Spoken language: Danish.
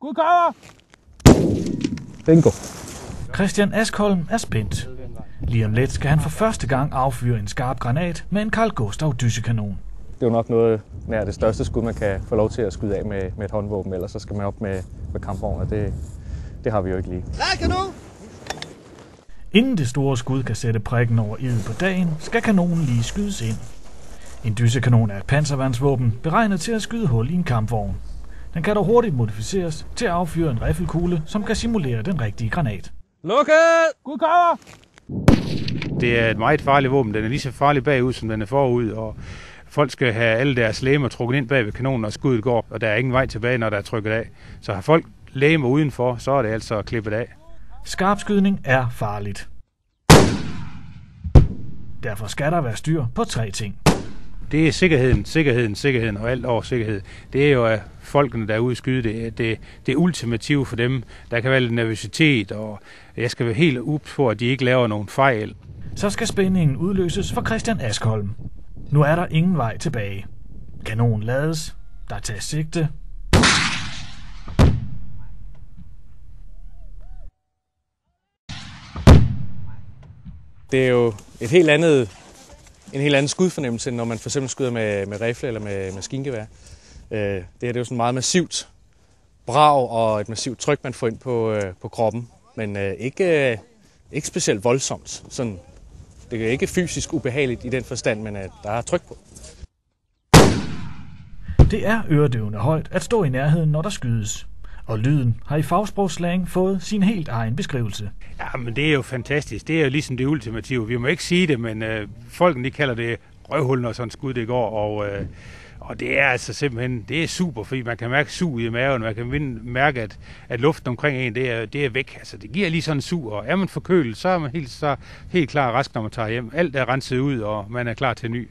Gud kommer! Bingo. Christian Askholm er spændt. Lige om lidt skal han for første gang affyre en skarp granat med en Carl Gustav dyssekanon. Det er jo nok noget nær det største skud, man kan få lov til at skyde af med et håndvåben, ellers så skal man op med kampvogn, og det har vi jo ikke lige. Inden det store skud kan sætte prikken over i'et på dagen, skal kanonen lige skydes ind. En dyssekanon er et panserværnsvåben, beregnet til at skyde hul i en kampvogn. Den kan dog hurtigt modificeres til at affyre en riffelkugle, som kan simulere den rigtige granat. Lukket! Gud kommer! Det er et meget farligt våben. Den er lige så farlig bagud, som den er forud, og folk skal have alle deres legemer trukket ind bag ved kanonen, og skuddet går, og der er ingen vej tilbage, når der er trykket af. Så har folk legemer udenfor, så er det altså klippet af. Skarpskydning er farligt. Derfor skal der være styr på 3 ting. Det er sikkerheden og alt over sikkerhed. Det er jo, at folkene, der er ude at skyde, det ultimative for dem. Der kan være lidt nervøsitet, og jeg skal være helt ups på, at de ikke laver nogen fejl. Så skal spændingen udløses for Christian Askholm. Nu er der ingen vej tilbage. Kanonen lades, der tages sigte. Det er jo en helt anden skudfornemmelse, end når man for eksempel skyder med rifle eller med maskingevær. Det er jo sådan meget massivt brag og et massivt tryk, man får ind på kroppen, men ikke specielt voldsomt. Sådan, det er ikke fysisk ubehageligt i den forstand, men der er tryk på. Det er øredøvende højt at stå i nærheden, når der skydes. Og lyden har i fagsprogsslang fået sin helt egen beskrivelse. Ja, men det er jo fantastisk. Det er jo ligesom det ultimative. Vi må ikke sige det, men folkene de kalder det røvhul, når sådan skud det går. Og det er altså simpelthen, det er super, fordi man kan mærke sug i maven. Man kan mærke, at luften omkring en, det er væk. Altså, det giver lige sådan en sug, og er man forkølet, så er man helt klar og rask, når man tager hjem. Alt er renset ud, og man er klar til ny.